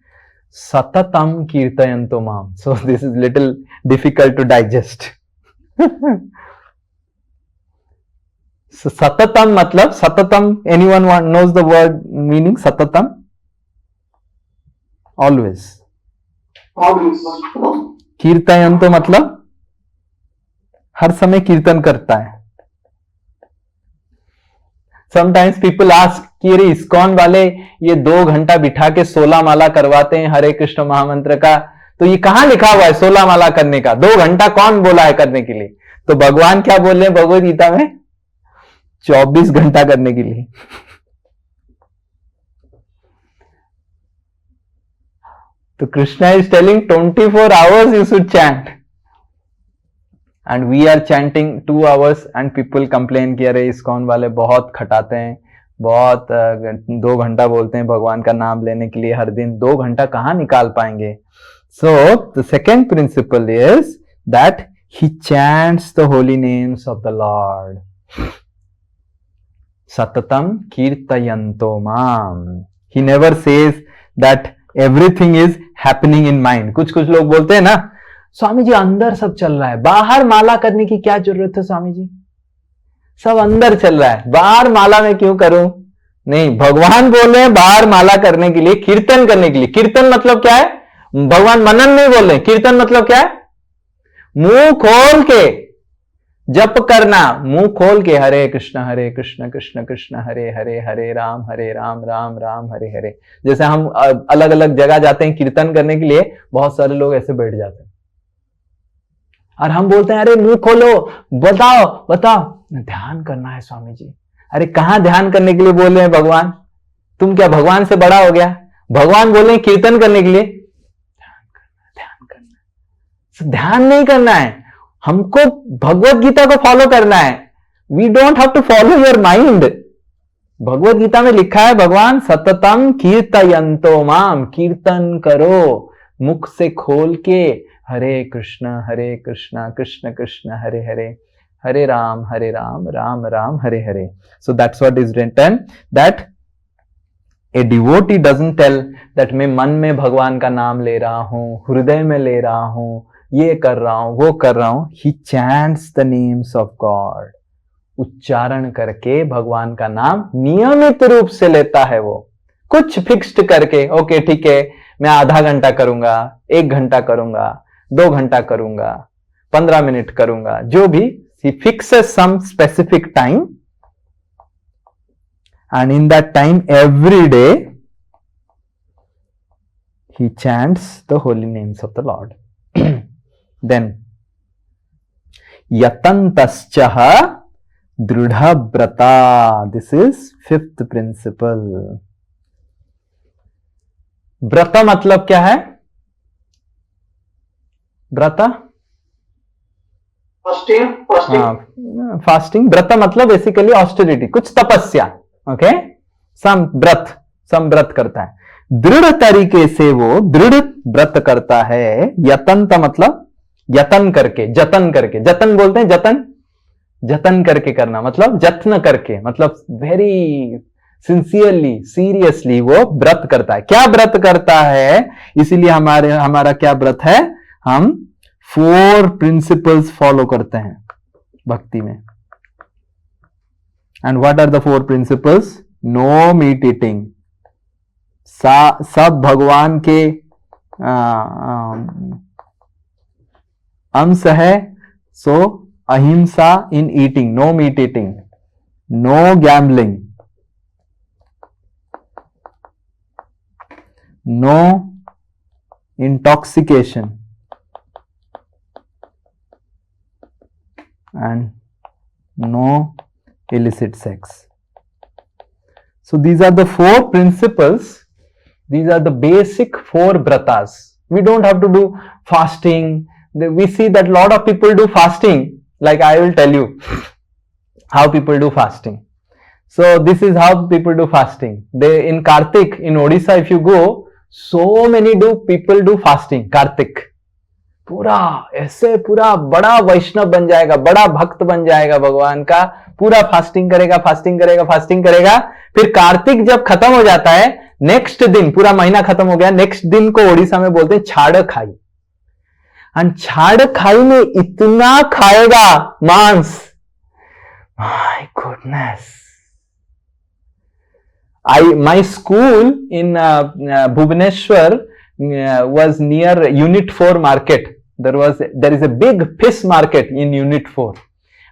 सततम कीर्तयन्तो माम. So this is little difficult to digest. So satatam matlab, satatam, anyone knows the word meaning satatam? Always. कीर्तयन्तो मतलब हर समय कीर्तन करता है. Sometimes people ask कि अरे ISKCON वाले ये 2 घंटा बिठा के 16 माला करवाते हैं हरे कृष्ण महामंत्र का, तो ये कहां लिखा हुआ है 16 माला करने का? 2 घंटा कौन बोला है करने के लिए? तो भगवान क्या बोल रहे हैं भगवद गीता में? 24 घंटा करने के लिए. तो Krishna is telling 24 hours you should chant. And we are chanting 2 hours and people complain कि अरे इस्कॉन वाले बहुत खटाते हैं, बहुत 2 घंटा बोलते हैं भगवान का नाम लेने के लिए हर दिन. 2 घंटा कहाँ निकाल पाएंगे? So the second principle is that he chants the holy names of the Lord. Satatam kirtayanto mam. He never says that everything is happening in mind. कुछ लोग बोलते हैं ना, स्वामी जी अंदर सब चल रहा है, बाहर माला करने की क्या जरूरत है स्वामी जी, सब अंदर चल रहा है, बाहर माला में क्यों करूं? नहीं, भगवान बोल रहे हैं बाहर माला करने के लिए, कीर्तन करने के लिए. कीर्तन मतलब क्या है? भगवान मनन नहीं बोल रहे. कीर्तन मतलब क्या है? मुंह खोल के जप करना, मुंह खोल के हरे कृष्ण कृष्ण कृष्ण हरे हरे, हरे राम राम राम हरे हरे. जैसे हम अलग अलग जगह जाते हैं कीर्तन करने के लिए, बहुत सारे लोग ऐसे बैठ जाते हैं और हम बोलते हैं अरे मुंह खोलो, बताओ बताओ. ध्यान करना है स्वामी जी. अरे कहां ध्यान करने के लिए बोल रहे हैं भगवान? तुम क्या भगवान से बड़ा हो गया? भगवान बोल रहे हैं कीर्तन करने के लिए. ध्यान करना, ध्यान नहीं करना है हमको, भगवत गीता को फॉलो करना है. We don't have to follow your mind. Bhagavad Gita में लिखा है भगवान सततम कीर्तयन्तो माम, कीर्तन करो मुख से खोल के, हरे कृष्ण कृष्ण कृष्ण हरे हरे, हरे Ram Ram Ram Hare Hare. So that's what is written, that a devotee doesn't tell that मैं मन में भगवान का नाम ले रहा हूं, हृदय में ले रहा हूं, ये कर रहा हूं, वो कर रहा हूं. He chants the names of God. उच्चारण करके भगवान का नाम नियमित रूप से लेता है वो, कुछ फिक्स्ड करके. ओके ठीक है, मैं आधा घंटा करूंगा, 1 घंटा करूंगा, 2 घंटा करूंगा, 15 मिनट करूंगा, जो भी. He fixes some specific time, and in that time every day he chants the holy names of the Lord. Then yatantascha dridhabrata. This is 5th principle. व्रता मतलब क्या है? व्रता फास्टिंग. व्रत मतलब बेसिकली ऑस्टेरिटी, कुछ तपस्या. ओके, सम व्रत करता है, दृढ़ तरीके से वो दृढ़ व्रत करता है. यतंत मतलब यतन करके, जतन करके, जतन बोलते हैं, जतन करके करना, मतलब जत्न करके, मतलब वेरी सिंसियरली सीरियसली वो व्रत करता है. क्या व्रत करता है? इसीलिए हमारा क्या व्रत है? हम 4 प्रिंसिपल्स फॉलो करते हैं भक्ति में. And what are the 4 principles? No meat eating, सब भगवान के अंश है. So ahimsa in eating, no meat eating, no gambling, no intoxication, and no illicit sex. So these are the 4 principles. These are the basic 4 vratas. We don't have to do fasting. We see that a lot of people do fasting. Like I will tell you how people do fasting. So this is how people do fasting. They in Kartik, in Odisha, if you go, so many people do fasting. Kartik. पूरा ऐसे पूरा बड़ा वैष्णव बन जाएगा, बड़ा भक्त बन जाएगा भगवान का, पूरा फास्टिंग करेगा. फिर कार्तिक जब खत्म हो जाता है, नेक्स्ट दिन पूरा महीना खत्म हो गया, नेक्स्ट दिन को ओडिशा में बोलते हैं छाड़ खाई। एंड छाड़ खाई में इतना खाएगा मांस, my goodness. My school in Bhubaneswar was near Unit 4 market. There is a big fish market in Unit 4,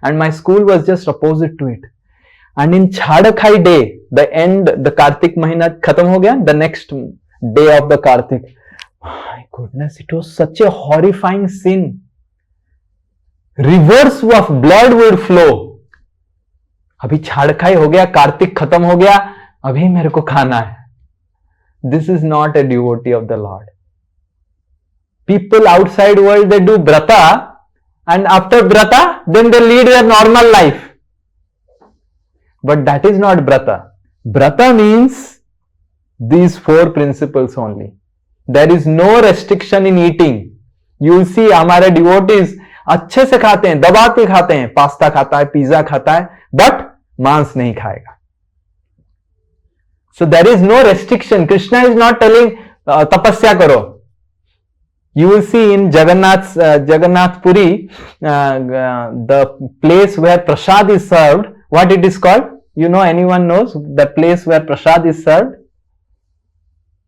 and my school was just opposite to it. And in Chhadakhai day, the Kartik Mahina khatam ho gaya, the next day of the Kartik. My goodness, it was such a horrifying scene. Rivers of blood would flow. अभी छाड़खाई हो गया, कार्तिक खत्म हो गया, अभी मेरे को खाना है. This is not a devotee of the Lord. People outside world, they do brata, and after brata, then they lead their normal life. But that is not brata. Brata means these 4 principles only. There is no restriction in eating. You will see हमारे devotees अच्छे से खाते हैं, दबा के खाते हैं, pasta खाता है, पिज्जा खाता है, बट मांस नहीं खाएगा. So there is no restriction. Krishna is not telling tapasya karo. You will see in Jagannath Puri, the place where prasad is served, what it is called? You know, anyone knows the place where prasad is served?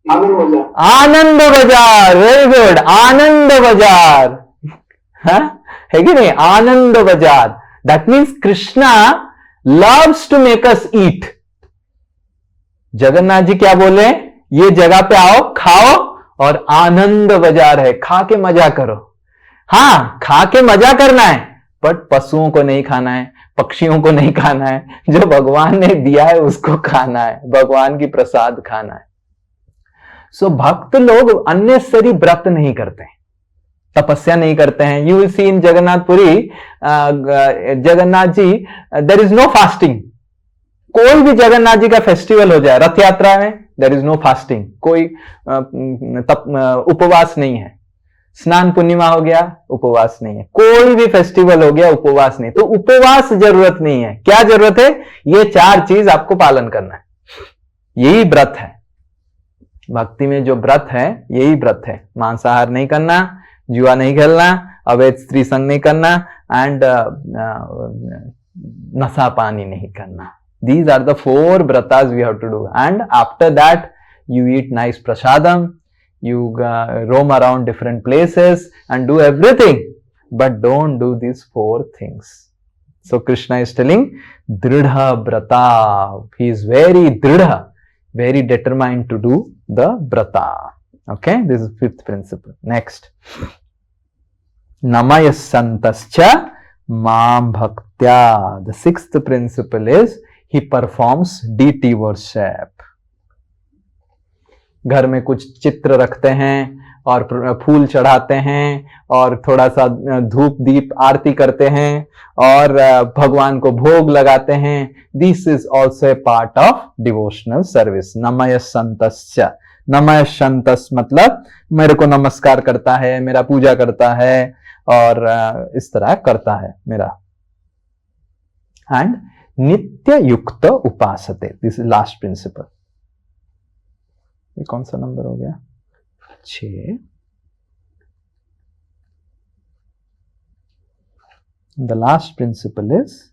Anand Bazaar. Very good. Anand Bazaar. Huh? है कि नहीं? Anand Bazaar. That means Krishna loves to make us eat. Jagannath ji क्या बोले? ये जगह पे आओ, खाओ, और आनंद बाजार है, खा के मजा करो. हाँ, खा के मजा करना है, बट पशुओं को नहीं खाना है, पक्षियों को नहीं खाना है, जो भगवान ने दिया है उसको खाना है, भगवान की प्रसाद खाना है. सो भक्त लोग अननेसेसरी व्रत नहीं करते हैं, तपस्या नहीं करते हैं. You will see in Jagannathpuri, Jagannath ji, there is no fasting. कोई भी जगन्नाथ जी का फेस्टिवल हो जाए, रथ यात्रा में देयर इज नो फास्टिंग, कोई उपवास नहीं है. स्नान पूर्णिमा हो गया, उपवास नहीं है. कोई भी फेस्टिवल हो गया, उपवास नहीं. तो उपवास जरूरत नहीं है. क्या जरूरत है? ये 4 चीज आपको पालन करना है. यही व्रत है. भक्ति में जो व्रत है, यही व्रत है. मांसाहार नहीं करना, जुआ नहीं खेलना, अवैध स्त्री संग नहीं करना, एंड नशा पानी नहीं करना. These are the 4 vratas we have to do, and after that you eat nice prasadam, you roam around different places and do everything, but don't do these 4 things. So Krishna is telling dridha vrata. He is very dridha, very determined to do the vrata. Okay, this is 5th principle. Next, namayasantascha mam bhaktya. The 6th principle is he performs deity worship. घर में कुछ चित्र रखते हैं और फूल चढ़ाते हैं और थोड़ा सा धूप दीप आरती करते हैं और भगवान को भोग लगाते हैं. This is also a part of devotional service. नमयसंतस्य. नमयसंतस मतलब मेरे को नमस्कार करता है, मेरा पूजा करता है और इस तरह करता है मेरा. एंड नित्य युक्त उपासते. This is last principle. ये कौन सा नंबर हो गया? 6. The last principle is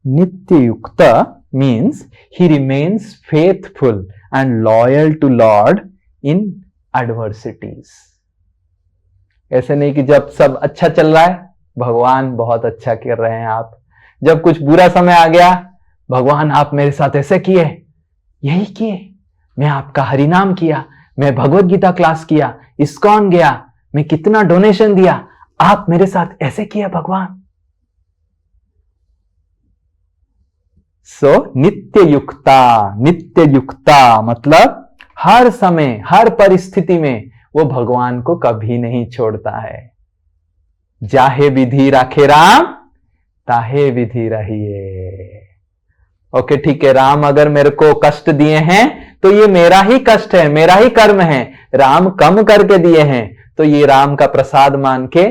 nitya yukta means he remains faithful and loyal to Lord in adversities. ऐसे नहीं कि जब सब अच्छा चल रहा है, भगवान बहुत अच्छा कर रहे हैं आप, जब कुछ बुरा समय आ गया, भगवान आप मेरे साथ ऐसे किए, यही किए, मैं आपका हरिनाम किया, मैं भगवत गीता क्लास किया, इस्कॉन गया, मैं कितना डोनेशन दिया, आप मेरे साथ ऐसे किया भगवान. सो नित्य युक्ता. नित्य युक्ता मतलब हर समय, हर परिस्थिति में वो भगवान को कभी नहीं छोड़ता है. जाहे विधि राखे राम, ताहे विधि रहिए. ओके, ठीक है. राम अगर मेरे को कष्ट दिए हैं तो ये मेरा ही कष्ट है, मेरा ही कर्म है. राम कम करके दिए हैं तो ये राम का प्रसाद मान के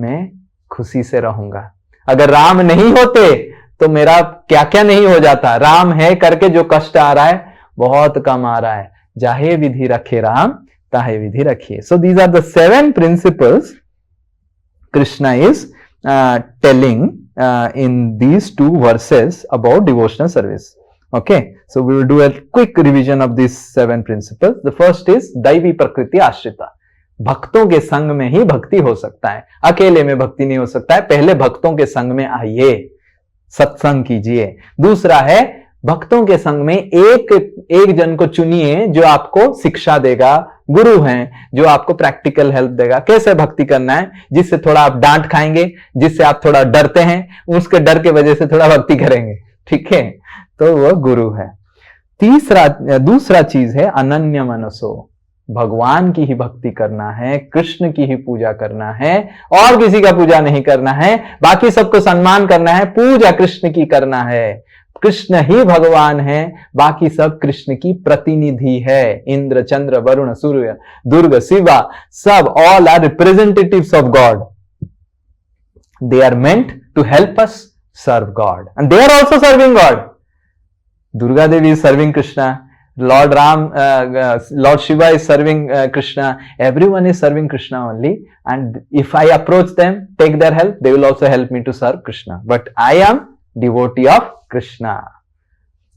मैं खुशी से रहूंगा. अगर राम नहीं होते तो मेरा क्या क्या नहीं हो जाता. राम है करके जो कष्ट आ रहा है बहुत कम आ रहा है. जाहे विधि रखे राम ताहे विधि रखिए. So these are the 7 principles Krishna is telling in these 2 verses about devotional service. Okay, so we will do a quick revision of these 7 principles. The first is दैवी प्रकृति आश्रिता. भक्तों के संग में ही भक्ति हो सकता है, अकेले में भक्ति नहीं हो सकता है. पहले भक्तों के संग में आइए, सत्संग कीजिए. दूसरा है भक्तों के संग में एक जन को चुनिए जो आपको शिक्षा देगा, गुरु हैं जो आपको प्रैक्टिकल हेल्प देगा, कैसे भक्ति करना है, जिससे थोड़ा आप डांट खाएंगे, जिससे आप थोड़ा डरते हैं, उसके डर के वजह से थोड़ा भक्ति करेंगे. ठीक है, तो वो गुरु है. दूसरा चीज है अनन्य मनसो. भगवान की ही भक्ति करना है, कृष्ण की ही पूजा करना है, और किसी का पूजा नहीं करना है. बाकी सबको सम्मान करना है, पूजा कृष्ण की करना है. कृष्ण ही भगवान है, बाकी सब कृष्ण की प्रतिनिधि है. इंद्र, चंद्र, वरुण, सूर्य, दुर्गा, शिवा, सब all are representatives of God. They are meant to help us serve God and they are also serving God. Durga Devi is serving Krishna, Lord Ram, Lord Shiva is serving Krishna. Everyone is serving Krishna only. And if I approach them, take their help, they will also help me to serve Krishna. But I am devotee of Krishna.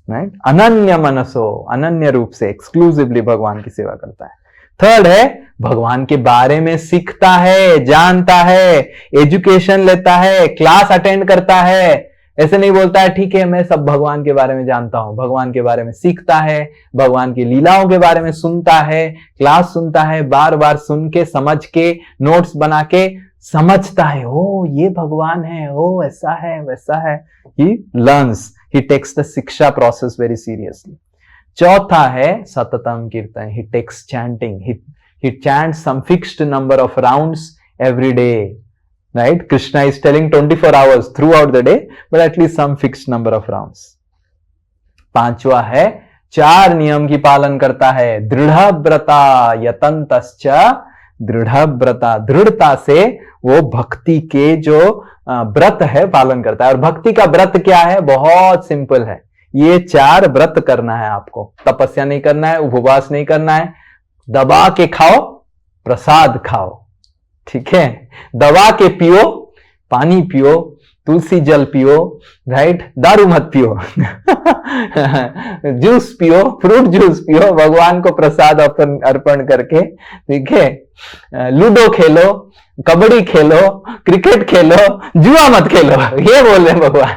Right? Ananya manaso, अनन्य रूप से exclusively भगवान की सेवा करता है. Third है भगवान के बारे में सीखता है, जानता है, एजुकेशन लेता है, क्लास अटेंड करता है. ऐसे नहीं बोलता है ठीक है मैं सब भगवान के बारे में जानता हूं. भगवान के बारे में सीखता है, भगवान की लीलाओं के बारे में सुनता है, क्लास सुनता है, बार बार सुन के समझ के नोट्स बना के समझता है. ओ ये भगवान है, ओ ऐसा है वैसा है. He learns, he takes the shiksha process very seriously. चौथा है सततम कीर्तन. He takes chanting, he chants some fixed number of rounds every day. Right? Krishna is telling 24 hours throughout the day, but at least some fixed number of rounds. पांचवा है 4 नियम की पालन करता है. दृढ़व्रता यतन्तश्च दृढ़व्रता. दृढ़ता से वो भक्ति के जो व्रत है पालन करता है. और भक्ति का व्रत क्या है? बहुत सिंपल है. ये 4 व्रत करना है आपको. तपस्या नहीं करना है, उपवास नहीं करना है. दबा के खाओ, प्रसाद खाओ. ठीक है, दबा के पियो, पानी पियो, तुलसी जल पियो, राइट, दारू मत पियो. जूस पियो, फ्रूट जूस पियो, भगवान को प्रसाद अर्पण करके. ठीक है, लूडो खेलो, कबड्डी खेलो, क्रिकेट खेलो, जुआ मत खेलो, ये बोल रहे हैं भगवान.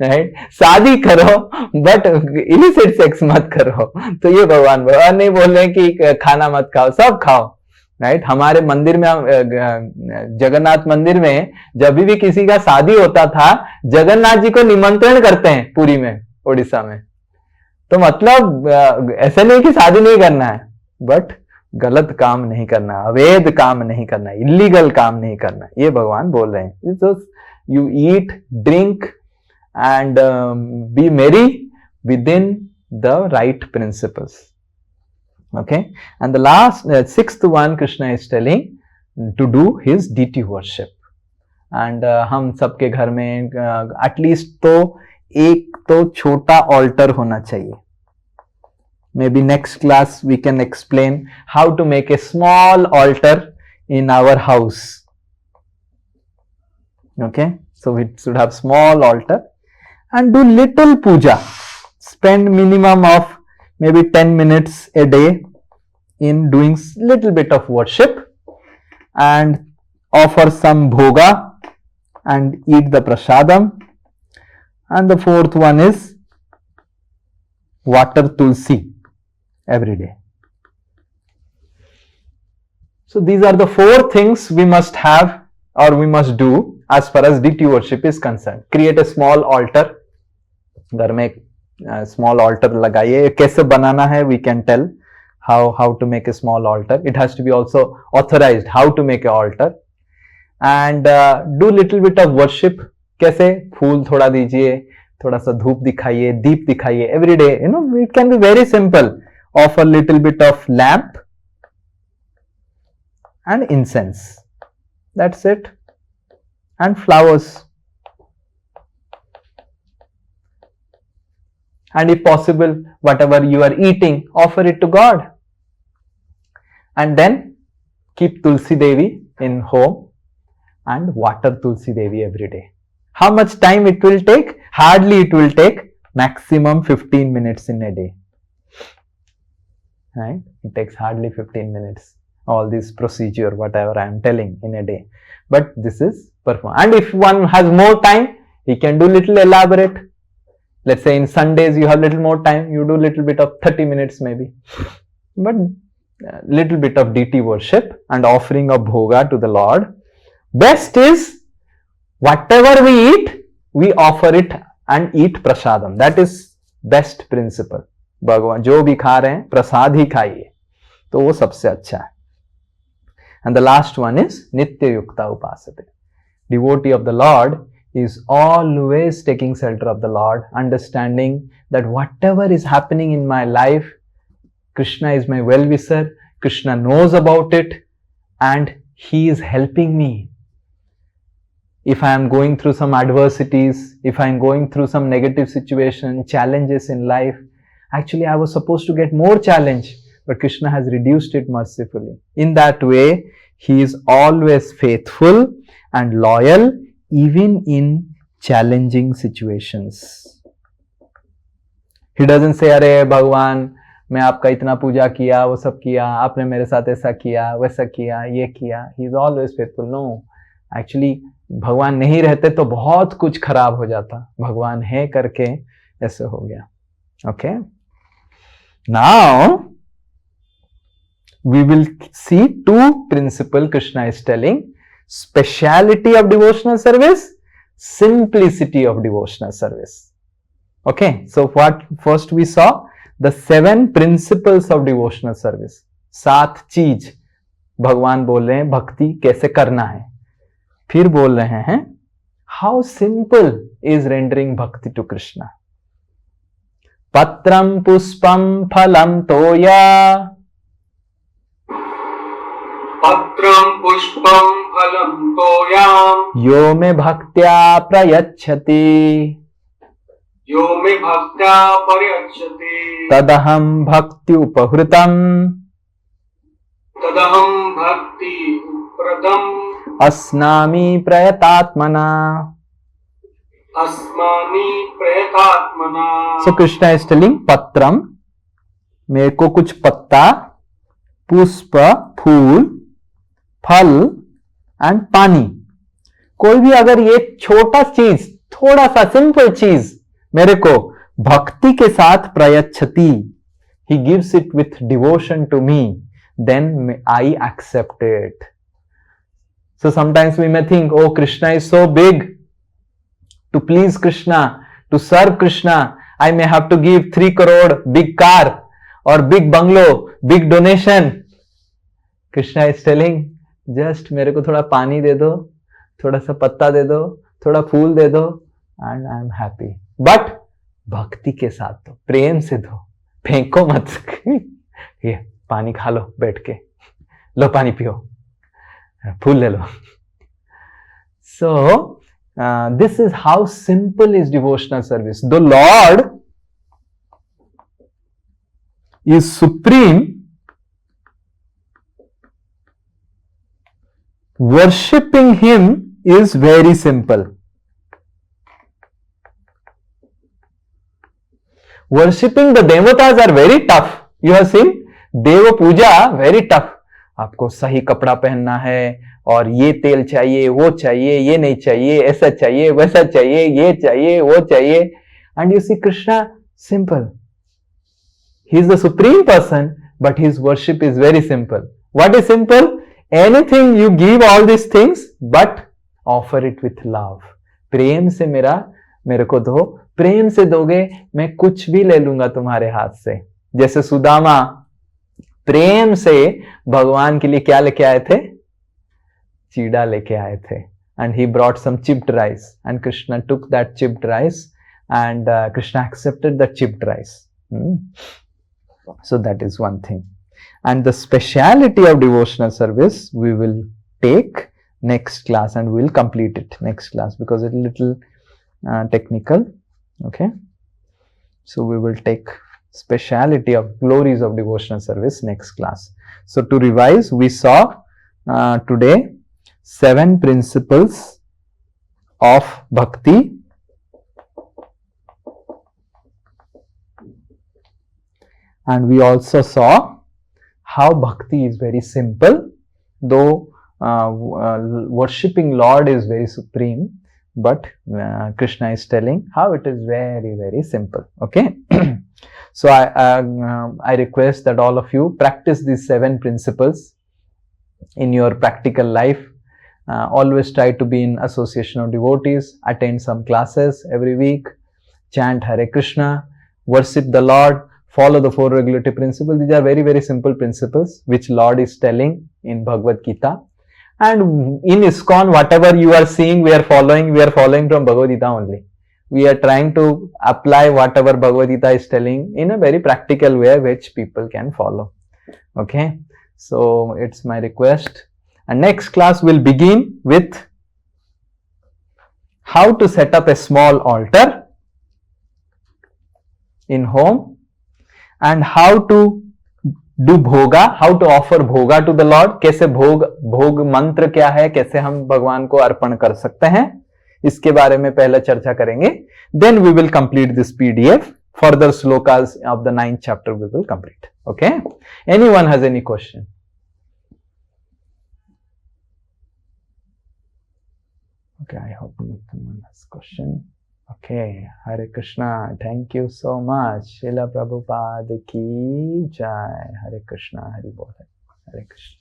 राइट, शादी करो बट इलिसिट सेक्स मत करो. तो ये भगवान नहीं बोल रहे कि खाना मत खाओ, सब खाओ. राइट, हमारे मंदिर में, जगन्नाथ मंदिर में जब भी किसी का शादी होता था, जगन्नाथ जी को निमंत्रण करते हैं पुरी में, उड़ीसा में. तो मतलब ऐसा नहीं कि शादी नहीं करना है, बट गलत काम नहीं करना, अवैध काम नहीं करना, इलीगल काम नहीं करना. ये भगवान बोल रहे हैं. You eat, drink and be merry within the right principles. Okay, and the last 6th one Krishna is telling to do his deity worship. And हम सबके घर में एटलीस्ट तो एक तो छोटा ऑल्टर होना चाहिए. Maybe next class we can explain how to make a small altar in our house. Okay, so we should have small altar and do little puja. Spend minimum of maybe 10 minutes a day in doing little bit of worship and offer some bhoga and eat the prasadam. And the 4th one is water tulsi every day. So these are the 4 things we must have or we must do as far as deity worship is concerned. Create a small altar. घर में small altar लगाइए. कैसे बनाना है we can tell how to make a small altar. It has to be also authorized how to make an altar. And do little bit of worship. कैसे? फूल थोड़ा दीजिए, थोड़ा सा धूप दिखाइए, दीप दिखाइए every day. You know, it can be very simple. Offer little bit of lamp and incense. That's it. And flowers. And if possible, whatever you are eating, offer it to God. And then keep Tulsi Devi in home and water Tulsi Devi every day. How much time it will take? Hardly it will take, maximum 15 minutes in a day. Right? It takes hardly 15 minutes. All this procedure, whatever I am telling in a day. But this is perform. And if one has more time, he can do little elaborate. Let's say in Sundays you have little more time, you do little bit of 30 minutes maybe. But little bit of deity worship and offering of bhoga to the Lord. Best is whatever we eat, we offer it and eat prasadam. That is best principle. भगवान जो भी खा रहे हैं प्रसाद ही खाइए, तो वो सबसे अच्छा है. And the last one is nitya yukta upasate. Devotee of the Lord is always taking shelter of the Lord, understanding that whatever is happening in my life, Krishna is my well-wisher, Krishna knows about it and he is helping me. If I am going through some adversities, if I am going through some negative situation, challenges in life, actually I was supposed to get more challenge, but Krishna has reduced it mercifully. In that way, he is always faithful and loyal even in challenging situations. He doesn't say, अरे भगवान मैं आपका इतना पूजा किया, वो सब किया, आपने मेरे साथ ऐसा किया, वैसा किया, ये किया. He is always faithful. No, actually भगवान नहीं रहते तो बहुत कुछ खराब हो जाता. भगवान है करके ऐसे हो गया. Okay. Now we will see two principles Krishna is telling: speciality of devotional service, simplicity of devotional service. Okay, so what first we saw the 7 principles of devotional service. 7 चीज भगवान बोल रहे हैं भक्ति कैसे करना है. फिर बोल रहे हैं how simple is rendering bhakti to Krishna. Patram puspam phalam toya. Patram pushpam phalam toyam. Yo me bhaktya prayachati. Yo me bhaktya paryachati. Tadaham bhakti upahrutam. Tadaham bhakti upradam. Asnami prayatatmana. Asmani prayatatmana. So Krishna is telling patram, मेरे को कुछ पत्ता, पुष्प, फूल, फल and पानी. कोई भी अगर ये छोटा चीज, थोड़ा सा सिंपल चीज मेरे को भक्ति के साथ प्रयच्छति, he gives it with devotion to me, then I accept it. So sometimes we may think, oh, Krishna is so big. To please Krishna, to serve Krishna, I may have to give 3 crore big car or big bungalow, big donation. Krishna is telling, just मेरे को थोड़ा पानी दे दो, थोड़ा सा पत्ता दे दो, थोड़ा फूल दे दो, and I am happy. But भक्ति के साथ दो, प्रेम से दो, फेंको मत. ये पानी खा लो बैठ के, लो पानी पियो, फूल ले लो. So this is how simple is devotional service. The Lord is supreme. Worshipping him is very simple. Worshipping the devatas are very tough. You have seen Deva Puja, very tough. आपको सही कपड़ा पहनना है और ये तेल चाहिए, वो चाहिए, ये नहीं चाहिए, ऐसा चाहिए, वैसा चाहिए, ये चाहिए, वो चाहिए. And you see Krishna, simple. He is the supreme person, but his worship is very simple. What is simple? Anything you give all these things, but offer it with love. प्रेम से मेरे को दो, प्रेम से दोगे मैं कुछ भी ले लूंगा तुम्हारे हाथ से. जैसे सुदामा प्रेम से भगवान के लिए क्या लेके आए थे? चीड़ा लेके आए थे. And he brought some chipped rice, and Krishna took that chipped rice, and Krishna accepted the chipped rice. So that is one thing. And the speciality of devotional service we will take next class, and we will complete it next class because it's a little technical. Okay. So we will take speciality of glories of devotional service next class. So to revise, we saw today 7 principles of bhakti, and we also saw how bhakti is very simple, though worshipping Lord is very supreme, but Krishna is telling how it is very, very simple. Okay. So I request that all of you practice these 7 principles in your practical life. Always try to be in association of devotees, attend some classes every week, chant Hare Krishna, worship the Lord, follow the 4 regulative principles. These are very, very simple principles which Lord is telling in Bhagavad Gita. And in ISKCON, whatever you are seeing, we are following from Bhagavad Gita only. We are trying to apply whatever Bhagavad Gita is telling in a very practical way which people can follow. Okay. So it's my request. And next class will begin with how to set up a small altar in home, and how to do bhoga, how to offer bhoga to the Lord, कैसे भोग मंत्र क्या है, कैसे हम भगवान को अर्पण कर सकते हैं, इसके बारे में पहले चर्चा करेंगे. Then we will complete this PDF. Further slokas of the 9th chapter we will complete. Okay. Anyone has any question? Okay, I hope someone has question. Okay, Hare Krishna. Thank you so much. Srila Prabhupada ki jai. Hare Krishna. Hari Bol. Hare Krishna.